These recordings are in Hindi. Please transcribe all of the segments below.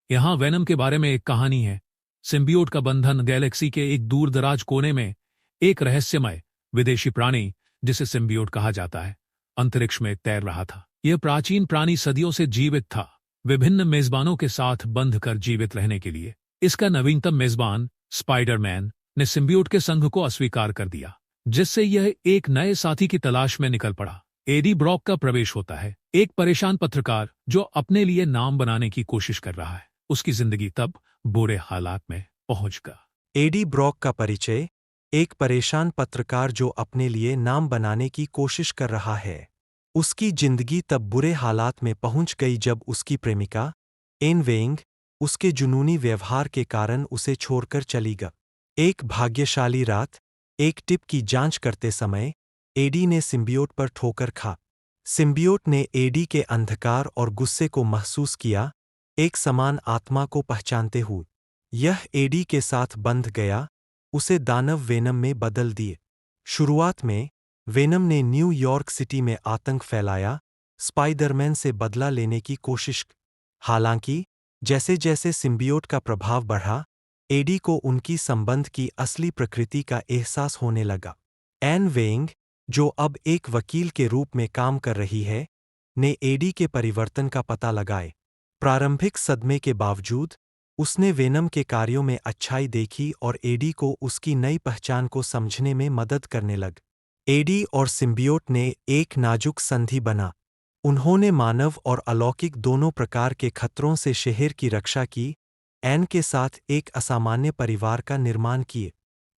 यहाँ वेनम के बारे में एक कहानी है। सिम्बियोट का बंधन गैलेक्सी के एक दूर दराज कोने में एक रहस्यमय विदेशी प्राणी, जिसे सिम्बियोट कहा जाता है, अंतरिक्ष में तैर रहा था। यह प्राचीन प्राणी सदियों से जीवित था, विभिन्न मेजबानों के साथ बंध कर जीवित रहने के लिए। इसका नवीनतम मेजबान स्पाइडरमैन ने सिम्बियोट के संघ को अस्वीकार कर दिया, जिससे यह एक नए साथी की तलाश में निकल पड़ा। एडी ब्रॉक का प्रवेश होता है, एक परेशान पत्रकार जो अपने लिए नाम बनाने की कोशिश कर रहा है। उसकी जिंदगी तब बुरे हालात में पहुंच गया। एडी ब्रॉक का परिचय, एक परेशान पत्रकार जो अपने लिए नाम बनाने की कोशिश कर रहा है। उसकी जिंदगी तब बुरे हालात में पहुंच गई जब उसकी प्रेमिका एन वेंग उसके जुनूनी व्यवहार के कारण उसे छोड़कर चली गई। एक भाग्यशाली रात, एक टिप की जांच करते समय एडी ने सिम्बियोट पर ठोकर खा। सिम्बियोट ने एडी के अंधकार और गुस्से को महसूस किया, एक समान आत्मा को पहचानते हुए। यह एडी के साथ बंध गया, उसे दानव वेनम में बदल दिए। शुरुआत में वेनम ने न्यूयॉर्क सिटी में आतंक फैलाया, स्पाइडरमैन से बदला लेने की कोशिश की। हालांकि जैसे जैसे सिम्बियोट का प्रभाव बढ़ा, एडी को उनकी संबंध की असली प्रकृति का एहसास होने लगा। एन वेंग, जो अब एक वकील के रूप में काम कर रही है, ने एडी के परिवर्तन का पता लगाए। प्रारंभिक सदमे के बावजूद उसने वेनम के कार्यों में अच्छाई देखी और एडी को उसकी नई पहचान को समझने में मदद करने लग। एडी और सिम्बियोट ने एक नाजुक संधि बना। उन्होंने मानव और अलौकिक दोनों प्रकार के खतरों से शहर की रक्षा की, एन के साथ एक असामान्य परिवार का निर्माण किए।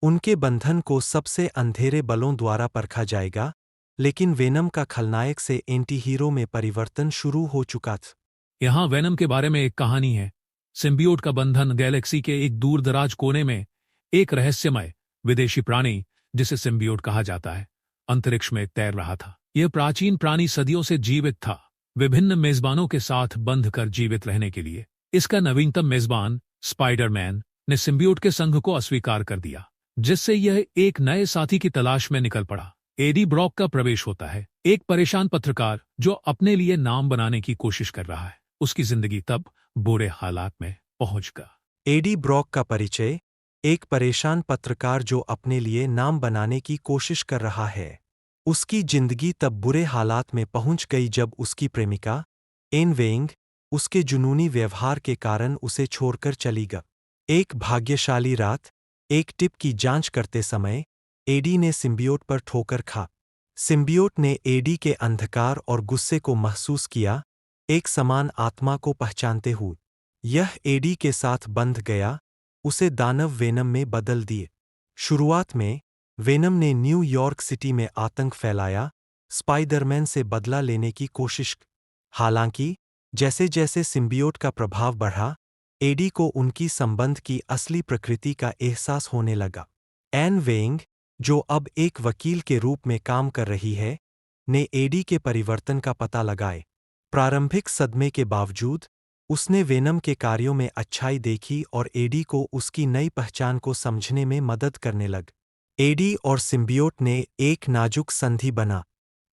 उनके बंधन को सबसे अंधेरे बलों द्वारा परखा जाएगा, लेकिन वेनम का खलनायक से एंटी हीरो में परिवर्तन शुरू हो चुका था। यहाँ वेनम के बारे में एक कहानी है। सिम्बियोट का बंधन गैलेक्सी के एक दूर दराज कोने में एक रहस्यमय विदेशी प्राणी, जिसे सिम्बियोट कहा जाता है, अंतरिक्ष में तैर रहा था। यह प्राचीन प्राणी सदियों से जीवित था, विभिन्न मेजबानों के साथ बंध कर जीवित रहने के लिए। इसका नवीनतम मेजबान स्पाइडरमैन ने सिम्बियोट के संघ को अस्वीकार कर दिया, जिससे यह एक नए साथी की तलाश में निकल पड़ा। एडी ब्रॉक का प्रवेश होता है, एक परेशान पत्रकार जो अपने लिए नाम बनाने की कोशिश कर रहा है। उसकी जिंदगी तब बुरे हालात में पहुंच गया। एडी ब्रॉक का परिचय, एक परेशान पत्रकार जो अपने लिए नाम बनाने की कोशिश कर रहा है। उसकी जिंदगी तब बुरे हालात में पहुंच गई जब उसकी प्रेमिका एन वेंग उसके जुनूनी व्यवहार के कारण उसे छोड़कर चली गई। एक भाग्यशाली रात, एक टिप की जांच करते समय एडी ने सिम्बियोट पर ठोकर खा। सिम्बियोट ने एडी के अंधकार और गुस्से को महसूस किया, एक समान आत्मा को पहचानते हुए। यह एडी के साथ बंध गया, उसे दानव वेनम में बदल दिए। शुरुआत में वेनम ने न्यूयॉर्क सिटी में आतंक फैलाया, स्पाइडरमैन से बदला लेने की कोशिश की। हालांकि जैसे जैसे सिम्बियोट का प्रभाव बढ़ा, एडी को उनकी संबंध की असली प्रकृति का एहसास होने लगा। एन वेंग, जो अब एक वकील के रूप में काम कर रही है, ने एडी के परिवर्तन का पता लगाए। प्रारंभिक सदमे के बावजूद उसने वेनम के कार्यों में अच्छाई देखी और एडी को उसकी नई पहचान को समझने में मदद करने लग। एडी और सिम्बियोट ने एक नाजुक संधि बना।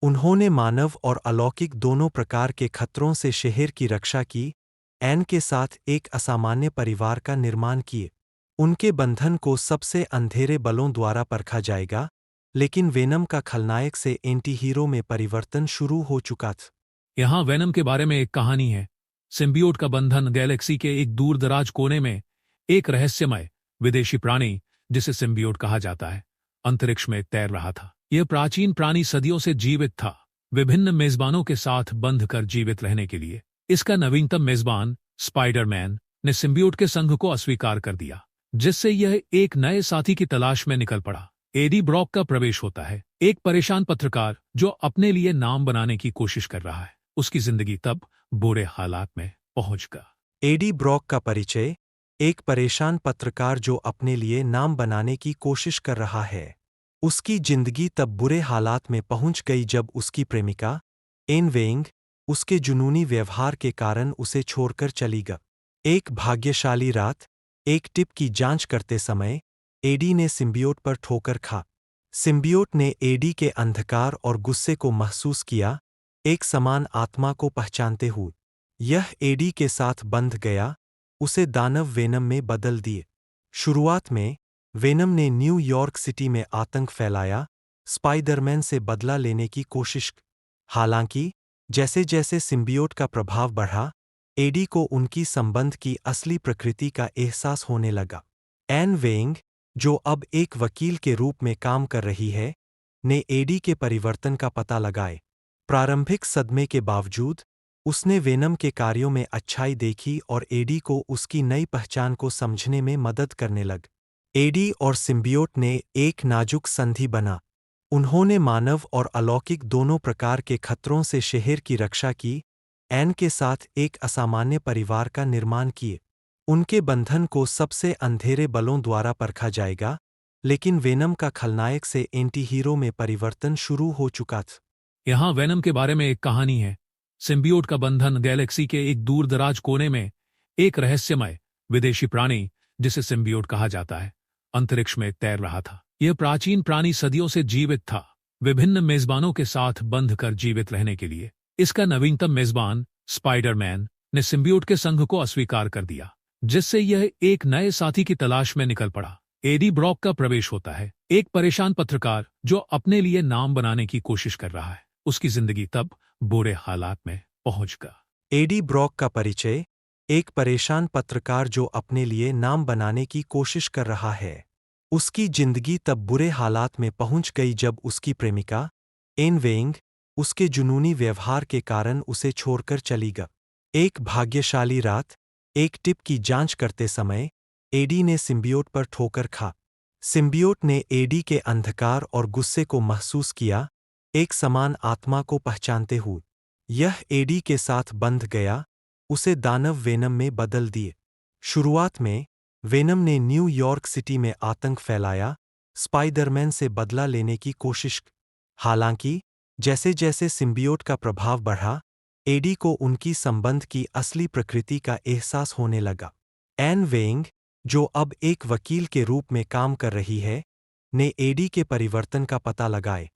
उन्होंने मानव और अलौकिक दोनों प्रकार के खतरों से शहर की रक्षा की, एन के साथ एक असामान्य परिवार का निर्माण किए। उनके बंधन को सबसे अंधेरे बलों द्वारा परखा जाएगा, लेकिन वेनम का खलनायक से एंटी हीरो में परिवर्तन शुरू हो चुका था। यहाँ वेनम के बारे में एक कहानी है। सिम्बियोट का बंधन गैलेक्सी के एक दूर दराज कोने में एक रहस्यमय विदेशी प्राणी, जिसे सिम्बियोट कहा जाता है, अंतरिक्ष में तैर रहा था। यह प्राचीन प्राणी सदियों से जीवित था, विभिन्न मेजबानों के साथ बंध कर जीवित रहने के लिए। इसका नवीनतम मेजबान स्पाइडरमैन ने सिम्बियोट के संघ को अस्वीकार कर दिया, जिससे यह एक नए साथी की तलाश में निकल पड़ा। एडी ब्रॉक का प्रवेश होता है, एक परेशान पत्रकार जो अपने लिए नाम बनाने की कोशिश कर रहा है। उसकी जिंदगी तब बुरे हालात में पहुंच गया। एडी ब्रॉक का परिचय, एक परेशान पत्रकार जो अपने लिए नाम बनाने की कोशिश कर रहा है। उसकी जिंदगी तब बुरे हालात में पहुंच गई जब उसकी प्रेमिका एन वेंग उसके जुनूनी व्यवहार के कारण उसे छोड़कर चली गई। एक भाग्यशाली रात, एक टिप की जांच करते समय एडी ने सिम्बियोट पर ठोकर खा। सिम्बियोट ने एडी के अंधकार और गुस्से को महसूस किया, एक समान आत्मा को पहचानते हुए। यह एडी के साथ बंध गया, उसे दानव वेनम में बदल दिए। शुरुआत में वेनम ने न्यूयॉर्क सिटी में आतंक फैलाया, स्पाइडरमैन से बदला लेने की कोशिश। हालांकि जैसे जैसे सिम्बियोट का प्रभाव बढ़ा, एडी को उनकी संबंध की असली प्रकृति का एहसास होने लगा। एन वेंग, जो अब एक वकील के रूप में काम कर रही है, ने एडी के परिवर्तन का पता लगाए। प्रारंभिक सदमे के बावजूद उसने वेनम के कार्यों में अच्छाई देखी और एडी को उसकी नई पहचान को समझने में मदद करने लग। एडी और सिम्बियोट ने एक नाजुक संधि बना। उन्होंने मानव और अलौकिक दोनों प्रकार के खतरों से शहर की रक्षा की, एन के साथ एक असामान्य परिवार का निर्माण किए। उनके बंधन को सबसे अंधेरे बलों द्वारा परखा जाएगा, लेकिन वेनम का खलनायक से एंटी हीरो में परिवर्तन शुरू हो चुका था। यहाँ वेनम के बारे में एक कहानी है। सिम्बियोट का बंधन गैलेक्सी के एक दूर दराज कोने में एक रहस्यमय विदेशी प्राणी, जिसे सिम्बियोट कहा जाता है, अंतरिक्ष में तैर रहा था। यह प्राचीन प्राणी सदियों से जीवित था, विभिन्न मेजबानों के साथ बंध कर जीवित रहने के लिए। इसका नवीनतम मेजबान स्पाइडरमैन ने सिम्बियोट के संघ को अस्वीकार कर दिया, जिससे यह एक नए साथी की तलाश में निकल पड़ा। एडी ब्रॉक का प्रवेश होता है, एक परेशान पत्रकार जो अपने लिए नाम बनाने की कोशिश कर रहा है। उसकी जिंदगी तब बुरे हालात में पहुंच गया। एडी ब्रॉक का परिचय, एक परेशान पत्रकार जो अपने लिए नाम बनाने की कोशिश कर रहा है। उसकी जिंदगी तब बुरे हालात में पहुंच गई जब उसकी प्रेमिका एन वेंग उसके जुनूनी व्यवहार के कारण उसे छोड़कर चली गई। एक भाग्यशाली रात, एक टिप की जांच करते समय एडी ने सिम्बियोट पर ठोकर खा। सिम्बियोट ने एडी के अंधकार और गुस्से को महसूस किया, एक समान आत्मा को पहचानते हुए। यह एडी के साथ बंध गया, उसे दानव वेनम में बदल दिए। शुरुआत में वेनम ने न्यूयॉर्क सिटी में आतंक फैलाया, स्पाइडरमैन से बदला लेने की कोशिश। हालांकि जैसे जैसे सिम्बियोट का प्रभाव बढ़ा, एडी को उनकी संबंध की असली प्रकृति का एहसास होने लगा। एन वेंग, जो अब एक वकील के रूप में काम कर रही है, ने एडी के परिवर्तन का पता लगाए।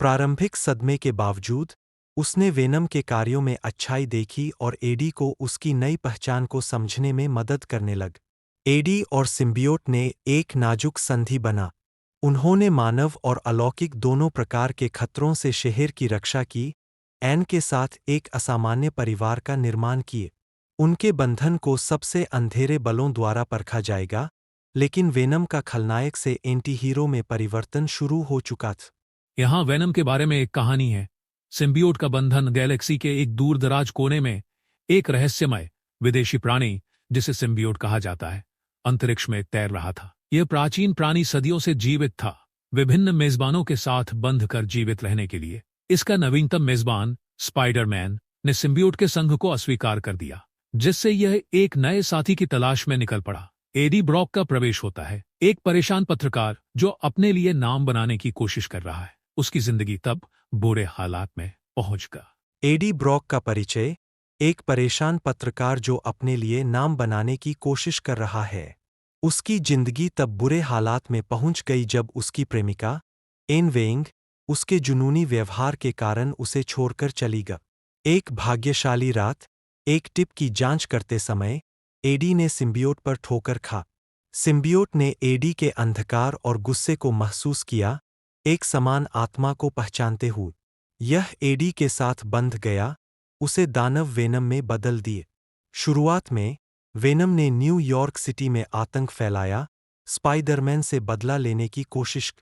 प्रारंभिक सदमे के बावजूद उसने वेनम के कार्यों में अच्छाई देखी और एडी को उसकी नई पहचान को समझने में मदद करने लग। एडी और सिम्बियोट ने एक नाजुक संधि बना। उन्होंने मानव और अलौकिक दोनों प्रकार के खतरों से शहर की रक्षा की, एन के साथ एक असामान्य परिवार का निर्माण किए। उनके बंधन को सबसे अंधेरे बलों द्वारा परखा जाएगा, लेकिन वेनम का खलनायक से एंटी हीरो में परिवर्तन शुरू हो चुका था। यहाँ वेनम के बारे में एक कहानी है। सिम्बियोट का बंधन गैलेक्सी के एक दूर दराज कोने में एक रहस्यमय विदेशी प्राणी, जिसे सिम्बियोट कहा जाता है, अंतरिक्ष में तैर रहा था। यह प्राचीन प्राणी सदियों से जीवित था, विभिन्न मेजबानों के साथ बंध कर जीवित रहने के लिए। इसका नवीनतम मेजबान स्पाइडरमैन ने सिम्बियोट के संघ को अस्वीकार कर दिया, जिससे यह एक नए साथी की तलाश में निकल पड़ा। एडी ब्रॉक का प्रवेश होता है, एक परेशान पत्रकार जो अपने लिए नाम बनाने की कोशिश कर रहा है। उसकी जिंदगी तब बुरे हालात में पहुंच गया। एडी ब्रॉक का परिचय, एक परेशान पत्रकार जो अपने लिए नाम बनाने की कोशिश कर रहा है। उसकी जिंदगी तब बुरे हालात में पहुंच गई जब उसकी प्रेमिका एन वेंग उसके जुनूनी व्यवहार के कारण उसे छोड़कर चली गई। एक भाग्यशाली रात, एक टिप की जांच करते समय एडी ने सिम्बियोट पर ठोकर खा। सिम्बियोट ने एडी के अंधकार और गुस्से को महसूस किया, एक समान आत्मा को पहचानते हुए। यह एडी के साथ बंध गया, उसे दानव वेनम में बदल दिए। शुरुआत में वेनम ने न्यूयॉर्क सिटी में आतंक फैलाया, स्पाइडरमैन से बदला लेने की कोशिश।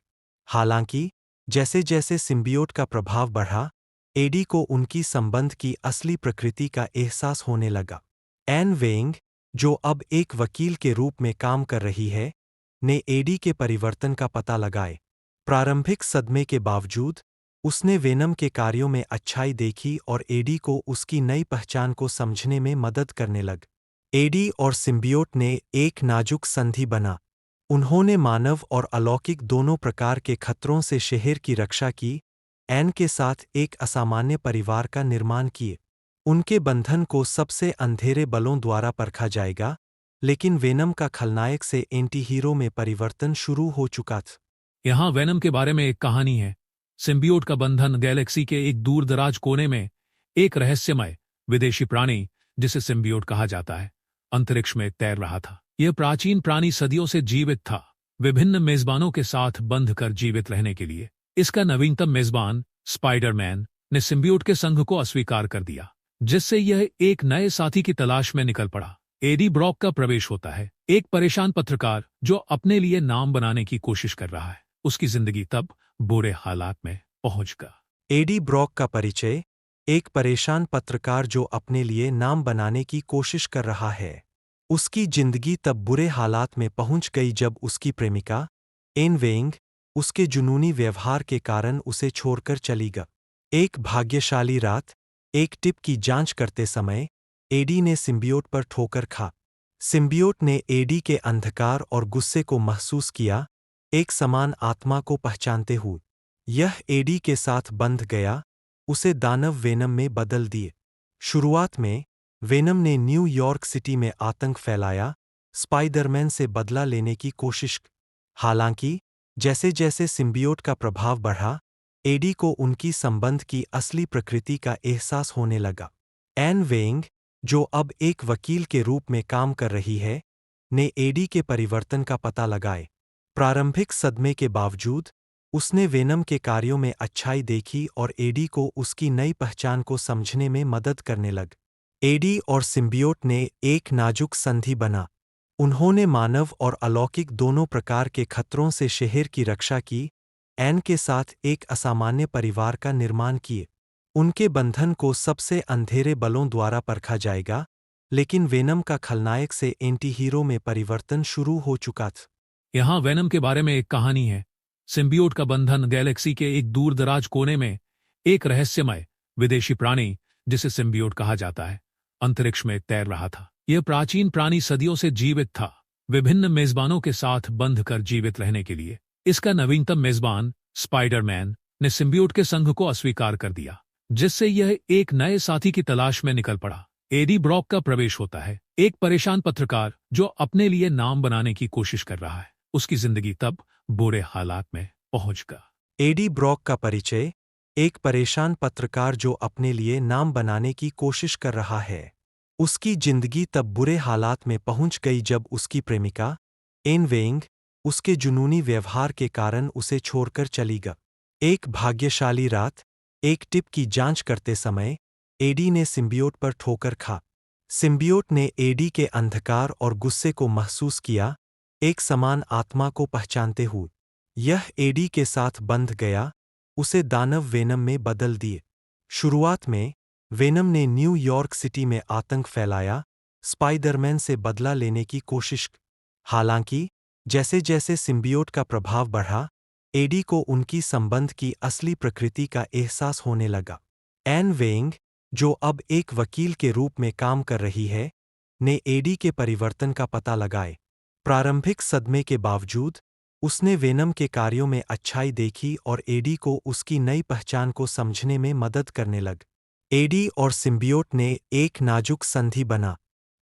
हालांकि जैसे जैसे सिम्बियोट का प्रभाव बढ़ा, एडी को उनकी संबंध की असली प्रकृति का एहसास होने लगा। एन वेंग, जो अब एक वकील के रूप में काम कर रही है, ने एडी के परिवर्तन का पता लगाए। प्रारंभिक सदमे के बावजूद उसने वेनम के कार्यों में अच्छाई देखी और एडी को उसकी नई पहचान को समझने में मदद करने लग। एडी और सिम्बियोट ने एक नाजुक संधि बना। उन्होंने मानव और अलौकिक दोनों प्रकार के खतरों से शहर की रक्षा की, एन के साथ एक असामान्य परिवार का निर्माण किए। उनके बंधन को सबसे अंधेरे बलों द्वारा परखा जाएगा, लेकिन वेनम का खलनायक से एंटी हीरो में परिवर्तन शुरू हो चुका था। यहाँ वेनम के बारे में एक कहानी है। सिम्बियोट का बंधन गैलेक्सी के एक दूर दराज कोने में एक रहस्यमय विदेशी प्राणी, जिसे सिम्बियोट कहा जाता है, अंतरिक्ष में तैर रहा था। यह प्राचीन प्राणी सदियों से जीवित था, विभिन्न मेजबानों के साथ बंध कर जीवित रहने के लिए। इसका नवीनतम मेजबान स्पाइडरमैन ने सिम्बियोट के संघ को अस्वीकार कर दिया, जिससे यह एक नए साथी की तलाश में निकल पड़ा। एडी ब्रॉक का प्रवेश होता है। एक परेशान पत्रकार जो अपने लिए नाम बनाने की कोशिश कर रहा है। उसकी जिंदगी तब बुरे हालात में पहुंच गया। एडी ब्रॉक का परिचय। एक परेशान पत्रकार जो अपने लिए नाम बनाने की कोशिश कर रहा है। उसकी जिंदगी तब बुरे हालात में पहुंच गई जब उसकी प्रेमिका एन वेंग उसके जुनूनी व्यवहार के कारण उसे छोड़कर चली गई। एक भाग्यशाली रात, एक टिप की जांच करते समय एडी ने सिम्बियोट पर ठोकर खा। सिम्बियोट ने एडी के अंधकार और गुस्से को महसूस किया, एक समान आत्मा को पहचानते हुए। यह एडी के साथ बंध गया, उसे दानव वेनम में बदल दिए। शुरुआत में वेनम ने न्यूयॉर्क सिटी में आतंक फैलाया, स्पाइडरमैन से बदला लेने की कोशिश की। हालांकि जैसे जैसे सिम्बियोट का प्रभाव बढ़ा, एडी को उनकी संबंध की असली प्रकृति का एहसास होने लगा। एन वेंग, जो अब एक वकील के रूप में काम कर रही है, ने एडी के परिवर्तन का पता लगाए। प्रारंभिक सदमे के बावजूद उसने वेनम के कार्यों में अच्छाई देखी और एडी को उसकी नई पहचान को समझने में मदद करने लग। एडी और सिम्बियोट ने एक नाजुक संधि बना। उन्होंने मानव और अलौकिक दोनों प्रकार के खतरों से शहर की रक्षा की, एन के साथ एक असामान्य परिवार का निर्माण किए। उनके बंधन को सबसे अंधेरे बलों द्वारा परखा जाएगा, लेकिन वेनम का खलनायक से एंटी हीरो में परिवर्तन शुरू हो चुका था। यहाँ वेनम के बारे में एक कहानी है। सिम्बियोट का बंधन गैलेक्सी के एक दूर दराज कोने में एक रहस्यमय विदेशी प्राणी, जिसे सिम्बियोट कहा जाता है, अंतरिक्ष में तैर रहा था। यह प्राचीन प्राणी सदियों से जीवित था, विभिन्न मेजबानों के साथ बंध कर जीवित रहने के लिए। इसका नवीनतम मेजबान स्पाइडरमैन ने सिम्बियोट के संघ को अस्वीकार कर दिया, जिससे यह एक नए साथी की तलाश में निकल पड़ा। एडी ब्रॉक का प्रवेश होता है। एक परेशान पत्रकार जो अपने लिए नाम बनाने की कोशिश कर रहा है। उसकी जिंदगी तब बुरे हालात में पहुंच गया। एडी ब्रॉक का परिचय। एक परेशान पत्रकार जो अपने लिए नाम बनाने की कोशिश कर रहा है। उसकी जिंदगी तब बुरे हालात में पहुंच गई जब उसकी प्रेमिका एन वेंग उसके जुनूनी व्यवहार के कारण उसे छोड़कर चली गई। एक भाग्यशाली रात, एक टिप की जांच करते समय एडी ने सिम्बियोट पर ठोकर खा। सिम्बियोट ने एडी के अंधकार और गुस्से को महसूस किया, एक समान आत्मा को पहचानते हुए। यह एडी के साथ बंध गया, उसे दानव वेनम में बदल दिए। शुरुआत में वेनम ने न्यूयॉर्क सिटी में आतंक फैलाया, स्पाइडरमैन से बदला लेने की कोशिश की। हालांकि जैसे जैसे सिम्बियोट का प्रभाव बढ़ा, एडी को उनकी संबंध की असली प्रकृति का एहसास होने लगा। एन वेंग, जो अब एक वकील के रूप में काम कर रही है, ने एडी के परिवर्तन का पता लगाए। प्रारंभिक सदमे के बावजूद उसने वेनम के कार्यों में अच्छाई देखी और एडी को उसकी नई पहचान को समझने में मदद करने लग। एडी और सिम्बियोट ने एक नाजुक संधि बना।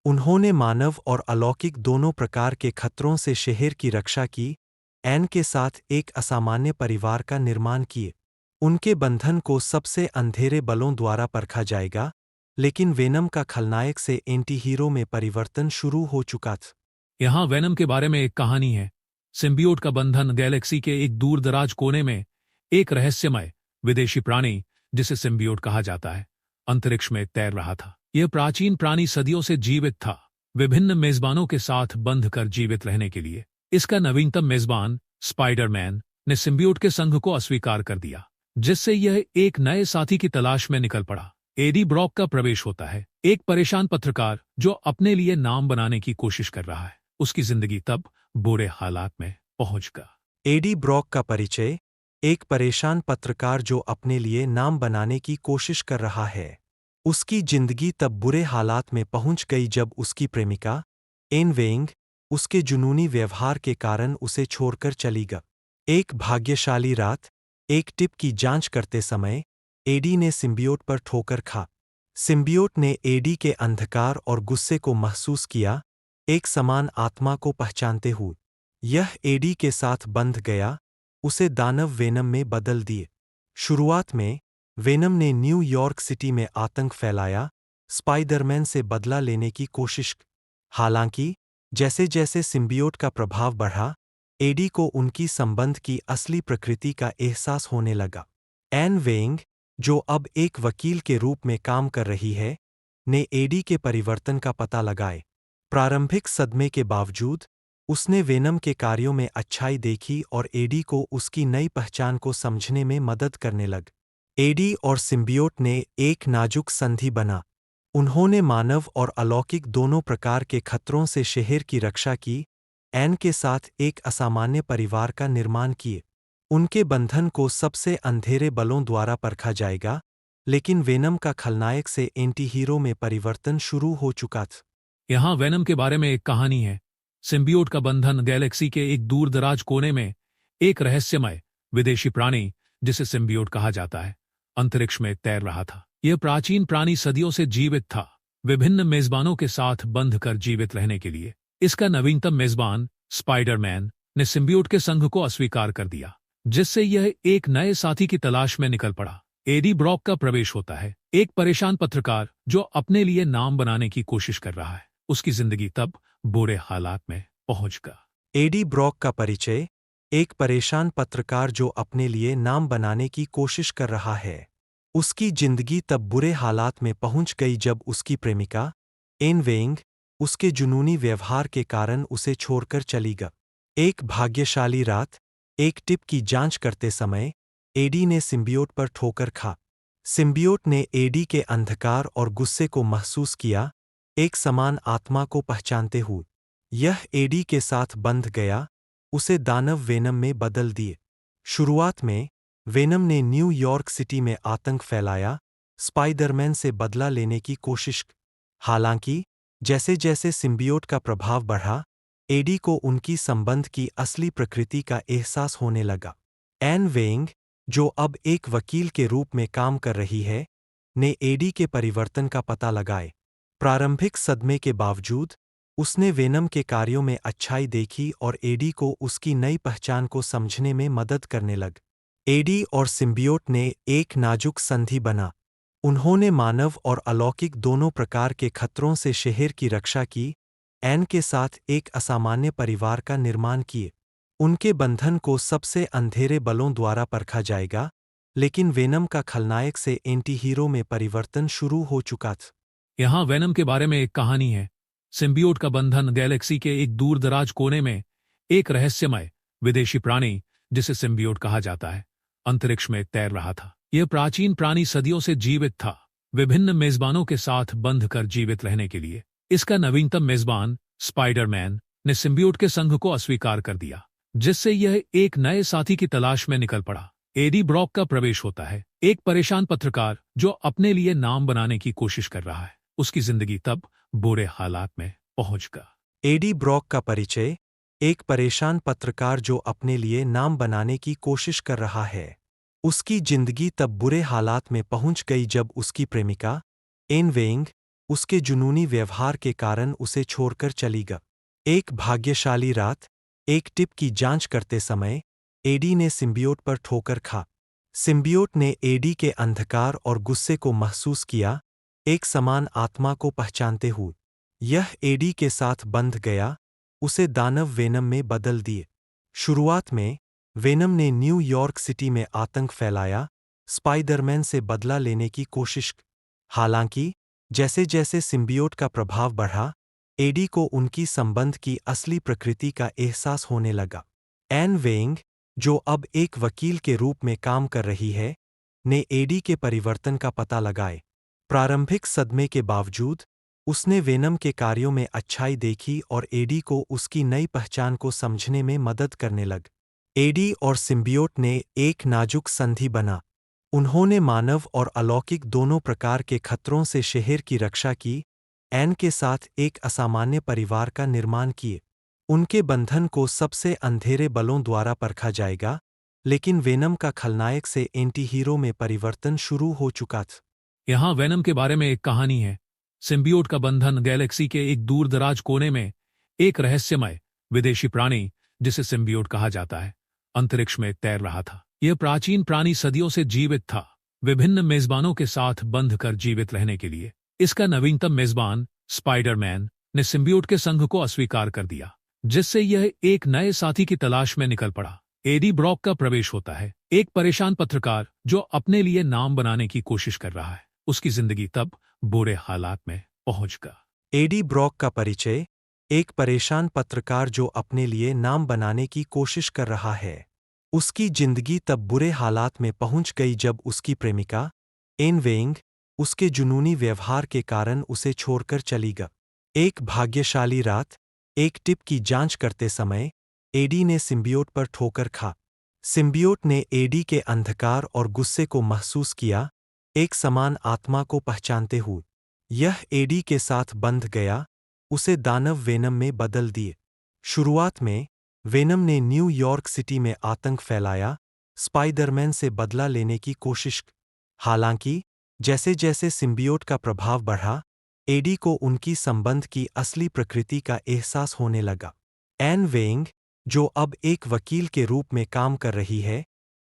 उन्होंने मानव और अलौकिक दोनों प्रकार के खतरों से शहर की रक्षा की, एन के साथ एक असामान्य परिवार का निर्माण किए। उनके बंधन को सबसे अंधेरे बलों द्वारा परखा जाएगा, लेकिन वेनम का खलनायक से एंटी हीरो में परिवर्तन शुरू हो चुका था। यहाँ वेनम के बारे में एक कहानी है। सिम्बियोट का बंधन गैलेक्सी के एक दूर दराज कोने में एक रहस्यमय विदेशी प्राणी, जिसे सिम्बियोट कहा जाता है, अंतरिक्ष में तैर रहा था। यह प्राचीन प्राणी सदियों से जीवित था, विभिन्न मेजबानों के साथ बंध कर जीवित रहने के लिए। इसका नवीनतम मेजबान स्पाइडरमैन ने सिम्बियोट के संघ को अस्वीकार कर दिया, जिससे यह एक नए साथी की तलाश में निकल पड़ा। एडी ब्रॉक का प्रवेश होता है। एक परेशान पत्रकार जो अपने लिए नाम बनाने की कोशिश कर रहा है। उसकी जिंदगी तब बुरे हालात में पहुंच गया। एडी ब्रॉक का परिचय। एक परेशान पत्रकार जो अपने लिए नाम बनाने की कोशिश कर रहा है। उसकी जिंदगी तब बुरे हालात में पहुंच गई जब उसकी प्रेमिका एन वेंग उसके जुनूनी व्यवहार के कारण उसे छोड़कर चली गई। एक भाग्यशाली रात, एक टिप की जांच करते समय एडी ने सिम्बियोट पर ठोकर खा। सिम्बियोट ने एडी के अंधकार और गुस्से को महसूस किया, एक समान आत्मा को पहचानते हुए। यह एडी के साथ बंध गया, उसे दानव वेनम में बदल दिए। शुरुआत में वेनम ने न्यूयॉर्क सिटी में आतंक फैलाया, स्पाइडरमैन से बदला लेने की कोशिश की। हालांकि जैसे जैसे सिम्बियोट का प्रभाव बढ़ा, एडी को उनकी संबंध की असली प्रकृति का एहसास होने लगा। एन वेंग, जो अब एक वकील के रूप में काम कर रही है, ने एडी के परिवर्तन का पता लगाए। प्रारंभिक सदमे के बावजूद उसने वेनम के कार्यों में अच्छाई देखी और एडी को उसकी नई पहचान को समझने में मदद करने लग। एडी और सिम्बियोट ने एक नाजुक संधि बना। उन्होंने मानव और अलौकिक दोनों प्रकार के खतरों से शहर की रक्षा की, एन के साथ एक असामान्य परिवार का निर्माण किए। उनके बंधन को सबसे अंधेरे बलों द्वारा परखा जाएगा, लेकिन वेनम का खलनायक से एंटी हीरो में परिवर्तन शुरू हो चुका था। यहाँ वेनम के बारे में एक कहानी है। सिम्बियोट का बंधन गैलेक्सी के एक दूर दराज कोने में एक रहस्यमय विदेशी प्राणी, जिसे सिम्बियोट कहा जाता है, अंतरिक्ष में तैर रहा था। यह प्राचीन प्राणी सदियों से जीवित था, विभिन्न मेजबानों के साथ बंध कर जीवित रहने के लिए। इसका नवीनतम मेजबान स्पाइडरमैन ने सिम्बियोट के संघ को अस्वीकार कर दिया, जिससे यह एक नए साथी की तलाश में निकल पड़ा। एडी ब्रॉक का प्रवेश होता है, एक परेशान पत्रकार जो अपने लिए नाम बनाने की कोशिश कर रहा है। उसकी जिंदगी तब बुरे हालात में पहुंच गया। एडी ब्रॉक का परिचय, एक परेशान पत्रकार जो अपने लिए नाम बनाने की कोशिश कर रहा है। उसकी जिंदगी तब बुरे हालात में पहुंच गई जब उसकी प्रेमिका एन वेंग उसके जुनूनी व्यवहार के कारण उसे छोड़कर चली गई। एक भाग्यशाली रात, एक टिप की जांच करते समय एडी ने सिम्बियोट पर ठोकर खा। सिम्बियोट ने एडी के अंधकार और गुस्से को महसूस किया, एक समान आत्मा को पहचानते हुए। यह एडी के साथ बंध गया, उसे दानव वेनम में बदल दिए। शुरुआत में वेनम ने न्यूयॉर्क सिटी में आतंक फैलाया, स्पाइडरमैन से बदला लेने की कोशिश की। हालांकि जैसे जैसे सिम्बियोट का प्रभाव बढ़ा, एडी को उनकी संबंध की असली प्रकृति का एहसास होने लगा। एन वेंग, जो अब एक वकील के रूप में काम कर रही है, ने एडी के परिवर्तन का पता लगाए। प्रारंभिक सदमे के बावजूद उसने वेनम के कार्यों में अच्छाई देखी और एडी को उसकी नई पहचान को समझने में मदद करने लग। एडी और सिम्बियोट ने एक नाजुक संधि बना। उन्होंने मानव और अलौकिक दोनों प्रकार के खतरों से शहर की रक्षा की, एन के साथ एक असामान्य परिवार का निर्माण किए। उनके बंधन को सबसे अंधेरे बलों द्वारा परखा जाएगा, लेकिन वेनम का खलनायक से एंटी हीरो में परिवर्तन शुरू हो चुका था। यहाँ वेनम के बारे में एक कहानी है। सिम्बियोट का बंधन गैलेक्सी के एक दूर दराज कोने में एक रहस्यमय विदेशी प्राणी, जिसे सिम्बियोट कहा जाता है, अंतरिक्ष में तैर रहा था। यह प्राचीन प्राणी सदियों से जीवित था, विभिन्न मेजबानों के साथ बंध कर जीवित रहने के लिए। इसका नवीनतम मेजबान स्पाइडरमैन ने सिम्बियोट के संघ को अस्वीकार कर दिया, जिससे यह एक नए साथी की तलाश में निकल पड़ा। एडी ब्रॉक का प्रवेश होता है, एक परेशान पत्रकार जो अपने लिए नाम बनाने की कोशिश कर रहा है। उसकी जिंदगी तब बुरे हालात में पहुंच गया। एडी ब्रॉक का परिचय, एक परेशान पत्रकार जो अपने लिए नाम बनाने की कोशिश कर रहा है। उसकी जिंदगी तब बुरे हालात में पहुंच गई जब उसकी प्रेमिका एन वेंग उसके जुनूनी व्यवहार के कारण उसे छोड़कर चली गई। एक भाग्यशाली रात, एक टिप की जांच करते समय एडी ने सिम्बियोट पर ठोकर खा। सिम्बियोट ने एडी के अंधकार और गुस्से को महसूस किया, एक समान आत्मा को पहचानते हुए। यह एडी के साथ बंध गया, उसे दानव वेनम में बदल दिए। शुरुआत में वेनम ने न्यूयॉर्क सिटी में आतंक फैलाया, स्पाइडरमैन से बदला लेने की कोशिश की। हालांकि जैसे जैसे सिम्बियोट का प्रभाव बढ़ा, एडी को उनकी संबंध की असली प्रकृति का एहसास होने लगा। एन वेंग, जो अब एक वकील के रूप में काम कर रही है, ने एडी के परिवर्तन का पता लगाए। प्रारंभिक सदमे के बावजूद उसने वेनम के कार्यों में अच्छाई देखी और एडी को उसकी नई पहचान को समझने में मदद करने लग। एडी और सिम्बियोट ने एक नाजुक संधि बना। उन्होंने मानव और अलौकिक दोनों प्रकार के खतरों से शहर की रक्षा की, एन के साथ एक असामान्य परिवार का निर्माण किए। उनके बंधन को सबसे अंधेरे बलों द्वारा परखा जाएगा, लेकिन वेनम का खलनायक से एंटी हीरो में परिवर्तन शुरू हो चुका था। यहाँ वेनम के बारे में एक कहानी है। सिम्बियोट का बंधन गैलेक्सी के एक दूर दराज कोने में एक रहस्यमय विदेशी प्राणी, जिसे सिम्बियोट कहा जाता है, अंतरिक्ष में तैर रहा था। यह प्राचीन प्राणी सदियों से जीवित था, विभिन्न मेजबानों के साथ बंध कर जीवित रहने के लिए। इसका नवीनतम मेजबान स्पाइडरमैन ने सिम्बियोट के संघ को अस्वीकार कर दिया, जिससे यह एक नए साथी की तलाश में निकल पड़ा। एडी ब्रॉक का प्रवेश होता है। एक परेशान पत्रकार जो अपने लिए नाम बनाने की कोशिश कर रहा है, उसकी जिंदगी तब बुरे हालात में पहुंच गया। एडी ब्रॉक का परिचय। एक परेशान पत्रकार जो अपने लिए नाम बनाने की कोशिश कर रहा है। उसकी जिंदगी तब बुरे हालात में पहुंच गई जब उसकी प्रेमिका एन वेंग उसके जुनूनी व्यवहार के कारण उसे छोड़कर चली गई। एक भाग्यशाली रात, एक टिप की जांच करते समय एडी ने सिम्बियोट पर ठोकर खा। सिम्बियोट ने एडी के अंधकार और गुस्से को महसूस किया, एक समान आत्मा को पहचानते हुए। यह एडी के साथ बंध गया, उसे दानव वेनम में बदल दिए। शुरुआत में वेनम ने न्यूयॉर्क सिटी में आतंक फैलाया, स्पाइडरमैन से बदला लेने की कोशिश की। हालांकि जैसे जैसे सिम्बियोट का प्रभाव बढ़ा, एडी को उनकी संबंध की असली प्रकृति का एहसास होने लगा। एन वेंग, जो अब एक वकील के रूप में काम कर रही है,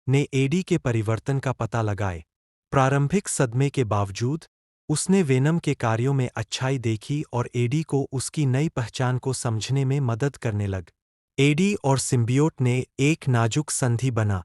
ने एडी के परिवर्तन का पता लगाए। प्रारंभिक सदमे के बावजूद उसने वेनम के कार्यों में अच्छाई देखी और एडी को उसकी नई पहचान को समझने में मदद करने लग। एडी और सिम्बियोट ने एक नाजुक संधि बना।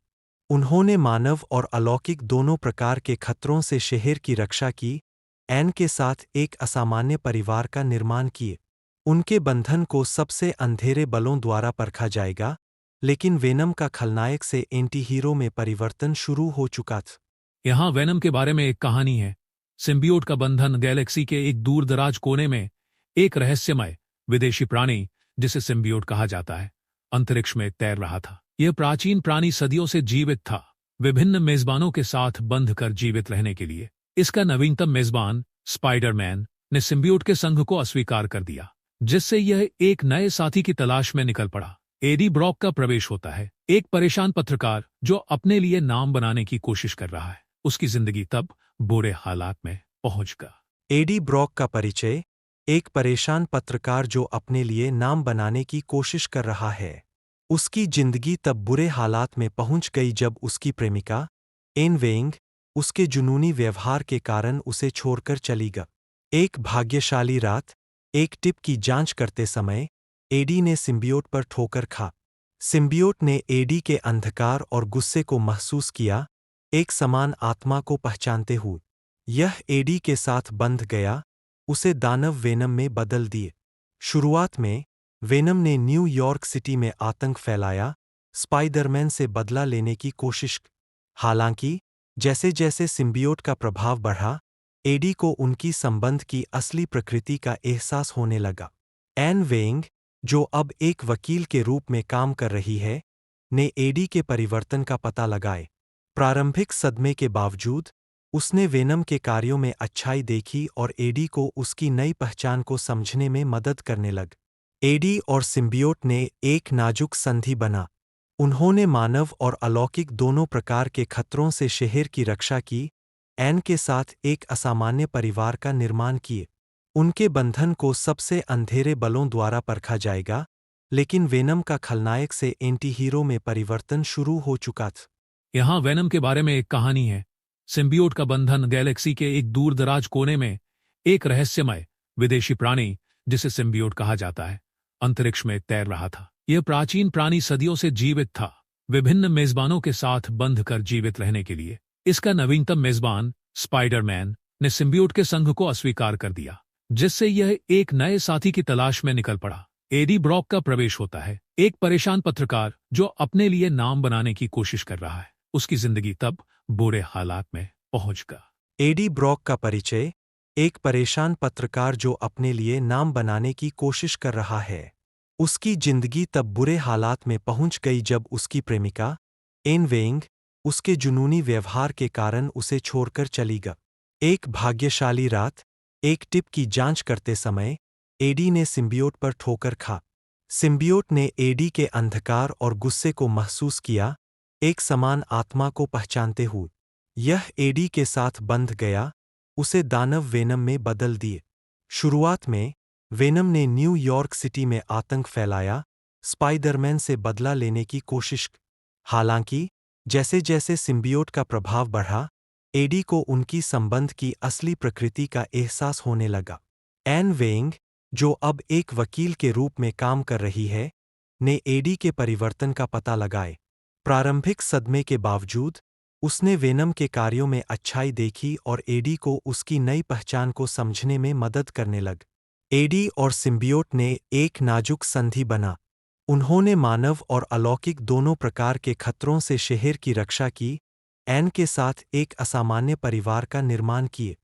उन्होंने मानव और अलौकिक दोनों प्रकार के खतरों से शहर की रक्षा की, एन के साथ एक असामान्य परिवार का निर्माण किए। उनके बंधन को सबसे अंधेरे बलों द्वारा परखा जाएगा, लेकिन वेनम का खलनायक से एंटी हीरो में परिवर्तन शुरू हो चुका था। यहाँ वेनम के बारे में एक कहानी है। सिम्बियोट का बंधन गैलेक्सी के एक दूर दराज कोने में एक रहस्यमय विदेशी प्राणी, जिसे सिम्बियोट कहा जाता है, अंतरिक्ष में तैर रहा था। यह प्राचीन प्राणी सदियों से जीवित था, विभिन्न मेजबानों के साथ बंध कर जीवित रहने के लिए। इसका नवीनतम मेजबान स्पाइडरमैन ने सिम्बियोट के संघ को अस्वीकार कर दिया, जिससे यह एक नए साथी की तलाश में निकल पड़ा। एडी ब्रॉक का प्रवेश होता है। एक परेशान पत्रकार जो अपने लिए नाम बनाने की कोशिश कर रहा है, उसकी जिंदगी तब बुरे हालात में पहुंच गया। एडी ब्रॉक का परिचय। एक परेशान पत्रकार जो अपने लिए नाम बनाने की कोशिश कर रहा है। उसकी जिंदगी तब बुरे हालात में पहुंच गई जब उसकी प्रेमिका एन वेंग उसके जुनूनी व्यवहार के कारण उसे छोड़कर चली गई। एक भाग्यशाली रात, एक टिप की जांच करते समय एडी ने सिम्बियोट पर ठोकर खा। सिम्बियोट ने एडी के अंधकार और गुस्से को महसूस किया, एक समान आत्मा को पहचानते हुए। यह एडी के साथ बंध गया, उसे दानव वेनम में बदल दिए। शुरुआत में वेनम ने न्यूयॉर्क सिटी में आतंक फैलाया, स्पाइडरमैन से बदला लेने की कोशिश की। हालांकि जैसे जैसे सिम्बियोट का प्रभाव बढ़ा, एडी को उनकी संबंध की असली प्रकृति का एहसास होने लगा। एन वेंग, जो अब एक वकील के रूप में काम कर रही है, ने एडी के परिवर्तन का पता लगाए। प्रारंभिक सदमे के बावजूद उसने वेनम के कार्यों में अच्छाई देखी और एडी को उसकी नई पहचान को समझने में मदद करने लग। एडी और सिम्बियोट ने एक नाजुक संधि बना। उन्होंने मानव और अलौकिक दोनों प्रकार के खतरों से शहर की रक्षा की, एन के साथ एक असामान्य परिवार का निर्माण किए। उनके बंधन को सबसे अंधेरे बलों द्वारा परखा जाएगा, लेकिन वेनम का खलनायक से एंटी हीरो में परिवर्तन शुरू हो चुका था। यहाँ वेनम के बारे में एक कहानी है। सिम्बियोट का बंधन गैलेक्सी के एक दूर दराज कोने में एक रहस्यमय विदेशी प्राणी, जिसे सिम्बियोट कहा जाता है, अंतरिक्ष में तैर रहा था। यह प्राचीन प्राणी सदियों से जीवित था, विभिन्न मेजबानों के साथ बंध कर जीवित रहने के लिए। इसका नवीनतम मेजबान स्पाइडरमैन ने सिम्बियोट के संघ को अस्वीकार कर दिया, जिससे यह एक नए साथी की तलाश में निकल पड़ा। एडी ब्रॉक का प्रवेश होता है। एक परेशान पत्रकार जो अपने लिए नाम बनाने की कोशिश कर रहा है, उसकी जिंदगी तब बुरे हालात में पहुंच गया। एडी ब्रॉक का परिचय। एक परेशान पत्रकार जो अपने लिए नाम बनाने की कोशिश कर रहा है। उसकी जिंदगी तब बुरे हालात में पहुंच गई जब उसकी प्रेमिका एन वेंग उसके जुनूनी व्यवहार के कारण उसे छोड़कर चली गई। एक भाग्यशाली रात, एक टिप की जांच करते समय एडी ने सिम्बियोट पर ठोकर खा। सिम्बियोट ने एडी के अंधकार और गुस्से को महसूस किया, एक समान आत्मा को पहचानते हुए। यह एडी के साथ बंध गया, उसे दानव वेनम में बदल दिए। शुरुआत में वेनम ने न्यूयॉर्क सिटी में आतंक फैलाया, स्पाइडरमैन से बदला लेने की कोशिश की। हालांकि जैसे जैसे सिम्बियोट का प्रभाव बढ़ा, एडी को उनकी संबंध की असली प्रकृति का एहसास होने लगा। एन वेंग, जो अब एक वकील के रूप में काम कर रही है, ने एडी के परिवर्तन का पता लगाए। प्रारंभिक सदमे के बावजूद उसने वेनम के कार्यों में अच्छाई देखी और एडी को उसकी नई पहचान को समझने में मदद करने लग। एडी और सिम्बियोट ने एक नाजुक संधि बना। उन्होंने मानव और अलौकिक दोनों प्रकार के खतरों से शहर की रक्षा की, एन के साथ एक असामान्य परिवार का निर्माण किए।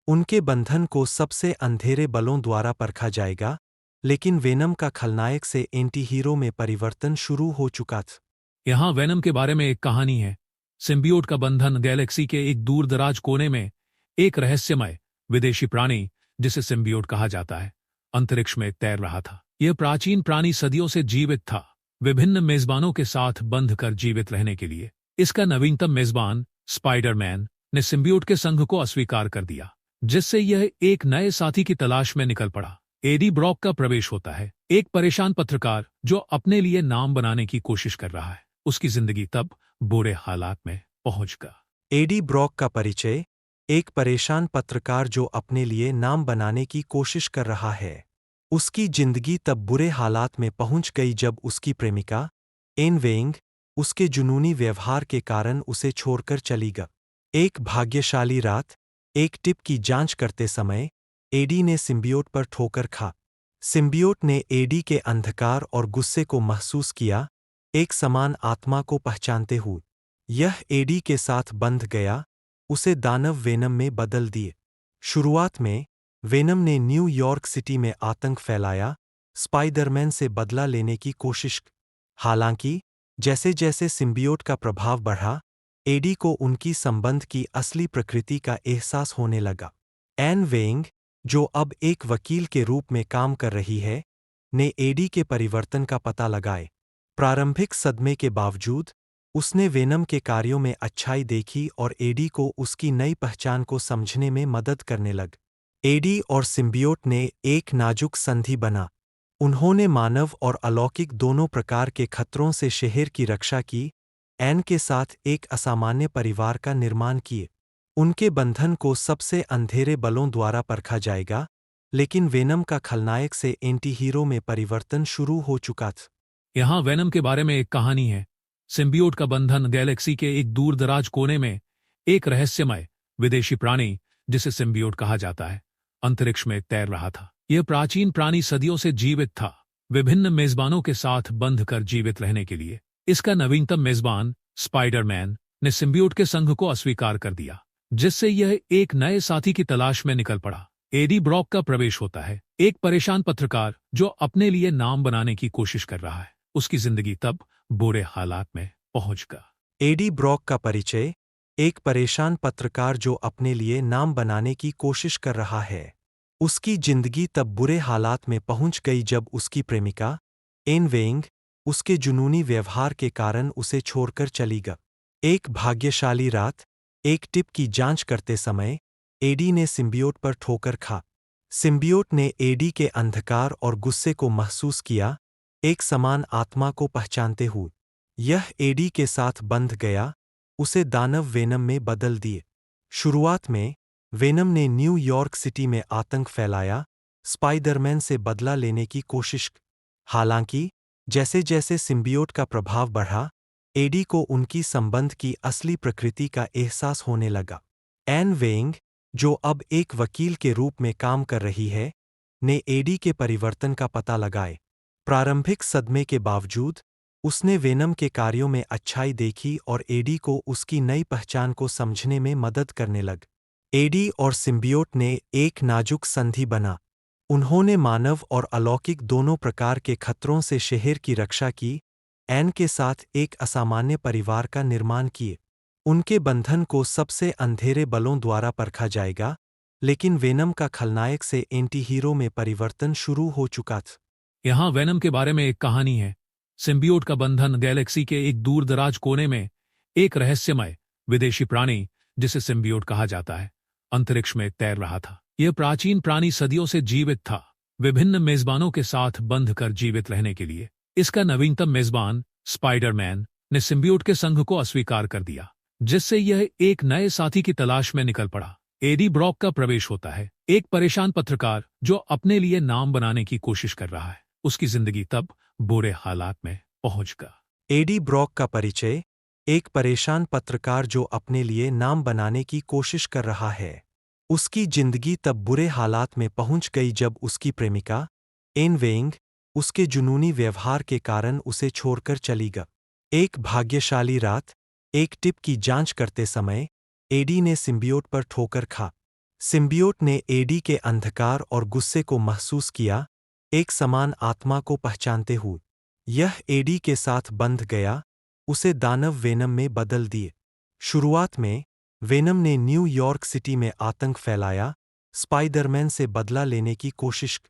उनके बंधन को सबसे अंधेरे बलों द्वारा परखा जाएगा, लेकिन वेनम का खलनायक से एंटी हीरो में परिवर्तन शुरू हो चुका था। यहाँ वेनम के बारे में एक कहानी है। सिम्बियोट का बंधन गैलेक्सी के एक दूर दराज कोने में एक रहस्यमय विदेशी प्राणी, जिसे सिम्बियोट कहा जाता है, अंतरिक्ष में तैर रहा था। यह प्राचीन प्राणी सदियों से जीवित था, विभिन्न मेजबानों के साथ बंध कर जीवित रहने के लिए। इसका नवीनतम मेजबान स्पाइडरमैन ने सिम्बियोट के संघ को अस्वीकार कर दिया, जिससे यह एक नए साथी की तलाश में निकल पड़ा। एडी ब्रॉक का प्रवेश होता है, एक परेशान पत्रकार जो अपने लिए नाम बनाने की कोशिश कर रहा है। उसकी जिंदगी तब बुरे हालात में पहुंच गया। एडी ब्रॉक का परिचय, एक परेशान पत्रकार जो अपने लिए नाम बनाने की कोशिश कर रहा है। उसकी जिंदगी तब बुरे हालात में पहुंच गई जब उसकी प्रेमिका एन वेंग उसके जुनूनी व्यवहार के कारण उसे छोड़कर चली गई। एक भाग्यशाली रात, एक टिप की जांच करते समय एडी ने सिम्बियोट पर ठोकर खा। सिम्बियोट ने एडी के अंधकार और गुस्से को महसूस किया, एक समान आत्मा को पहचानते हुए। यह एडी के साथ बंध गया, उसे दानव वेनम में बदल दिए। शुरुआत में वेनम ने न्यूयॉर्क सिटी में आतंक फैलाया, स्पाइडरमैन से बदला लेने की कोशिश की। हालांकि जैसे जैसे सिम्बियोट का प्रभाव बढ़ा, एडी को उनकी संबंध की असली प्रकृति का एहसास होने लगा। एन वेंग, जो अब एक वकील के रूप में काम कर रही है, ने एडी के परिवर्तन का पता लगाए। प्रारंभिक सदमे के बावजूद उसने वेनम के कार्यों में अच्छाई देखी और एडी को उसकी नई पहचान को समझने में मदद करने लग। एडी और सिम्बियोट ने एक नाजुक संधि बना। उन्होंने मानव और अलौकिक दोनों प्रकार के खतरों से शहर की रक्षा की, एन के साथ एक असामान्य परिवार का निर्माण किए। उनके बंधन को सबसे अंधेरे बलों द्वारा परखा जाएगा, लेकिन वेनम का खलनायक से एंटी हीरो में परिवर्तन शुरू हो चुका था। यहाँ वेनम के बारे में एक कहानी है। सिम्बियोट का बंधन गैलेक्सी के एक दूर दराज कोने में एक रहस्यमय विदेशी प्राणी, जिसे सिम्बियोट कहा जाता है, अंतरिक्ष में तैर रहा था। यह प्राचीन प्राणी सदियों से जीवित था, विभिन्न मेजबानों के साथ बंध कर जीवित रहने के लिए। इसका नवीनतम मेजबान स्पाइडरमैन ने सिम्बियोट के संघ को अस्वीकार कर दिया, जिससे यह एक नए साथी की तलाश में निकल पड़ा। एडी ब्रॉक का प्रवेश होता है, एक परेशान पत्रकार जो अपने लिए नाम बनाने की कोशिश कर रहा है। उसकी जिंदगी तब बुरे हालात में पहुंच गया। एडी ब्रॉक का परिचय, एक परेशान पत्रकार जो अपने लिए नाम बनाने की कोशिश कर रहा है। उसकी जिंदगी तब बुरे हालात में पहुंच गई जब उसकी प्रेमिका एन वेंग उसके जुनूनी व्यवहार के कारण उसे छोड़कर चली गई। एक भाग्यशाली रात, एक टिप की जांच करते समय एडी ने सिम्बियोट पर ठोकर खा। सिम्बियोट ने एडी के अंधकार और गुस्से को महसूस किया, एक समान आत्मा को पहचानते हुए। यह एडी के साथ बंध गया, उसे दानव वेनम में बदल दिए। शुरुआत में वेनम ने न्यूयॉर्क सिटी में आतंक फैलाया, स्पाइडरमैन से बदला लेने की कोशिश की। हालांकि जैसे जैसे सिम्बियोट का प्रभाव बढ़ा, एडी को उनकी संबंध की असली प्रकृति का एहसास होने लगा। एन वेंग, जो अब एक वकील के रूप में काम कर रही है, ने एडी के परिवर्तन का पता लगाए। प्रारंभिक सदमे के बावजूद उसने वेनम के कार्यों में अच्छाई देखी और एडी को उसकी नई पहचान को समझने में मदद करने लग। एडी और सिम्बियोट ने एक नाजुक संधि बना। उन्होंने मानव और अलौकिक दोनों प्रकार के खतरों से शहर की रक्षा की, एन के साथ एक असामान्य परिवार का निर्माण किए। उनके बंधन को सबसे अंधेरे बलों द्वारा परखा जाएगा, लेकिन वेनम का खलनायक से एंटी हीरो में परिवर्तन शुरू हो चुका था। यहाँ वेनम के बारे में एक कहानी है। सिम्बियोट का बंधन गैलेक्सी के एक दूर दराज कोने में एक रहस्यमय विदेशी प्राणी, जिसे सिम्बियोट कहा जाता है, अंतरिक्ष में तैर रहा था। यह प्राचीन प्राणी सदियों से जीवित था, विभिन्न मेजबानों के साथ बंध कर जीवित रहने के लिए। इसका नवीनतम मेजबान स्पाइडरमैन ने सिम्बियोट के संघ को अस्वीकार कर दिया, जिससे यह एक नए साथी की तलाश में निकल पड़ा। एडी ब्रॉक का प्रवेश होता है। एक परेशान पत्रकार जो अपने लिए नाम बनाने की कोशिश कर रहा है। उसकी जिंदगी तब बुरे हालात में पहुंचगा। एडी ब्रॉक का परिचय। एक परेशान पत्रकार जो अपने लिए नाम बनाने की कोशिश कर रहा है। उसकी जिंदगी तब बुरे हालात में पहुंच गई जब उसकी प्रेमिका एन वेइंग उसके जुनूनी व्यवहार के कारण उसे छोड़कर चली गई। एक भाग्यशाली रात, एक टिप की जांच करते समय एडी ने सिम्बियोट पर ठोकर खा। सिम्बियोट ने एडी के अंधकार और गुस्से को महसूस किया, एक समान आत्मा को पहचानते हुए। यह एडी के साथ बंध गया, उसे दानव वेनम में बदल दिए। शुरुआत में वेनम ने न्यूयॉर्क सिटी में आतंक फैलाया, स्पाइडरमैन से बदला लेने की कोशिश।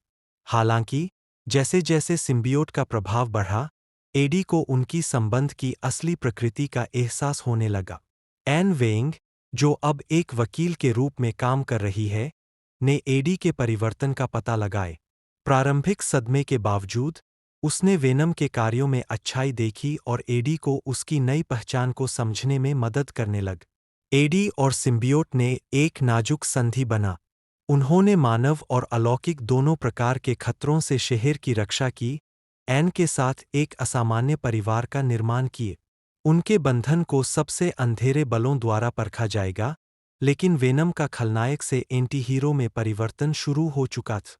हालांकि जैसे जैसे सिम्बियोट का प्रभाव बढ़ा, एडी को उनकी संबंध की असली प्रकृति का एहसास होने लगा। एन वेइंग, जो अब एक वकील के रूप में काम कर रही है, ने एडी के परिवर्तन का पता लगाए। प्रारंभिक सदमे के बावजूद उसने वेनम के कार्यों में अच्छाई देखी और एडी को उसकी नई पहचान को समझने में मदद करने लग। एडी और सिम्बियोट ने एक नाजुक संधि बना। उन्होंने मानव और अलौकिक दोनों प्रकार के खतरों से शहर की रक्षा की, एन के साथ एक असामान्य परिवार का निर्माण किए। उनके बंधन को सबसे अंधेरे बलों द्वारा परखा जाएगा, लेकिन वेनम का खलनायक से एंटी हीरो में परिवर्तन शुरू हो चुका था।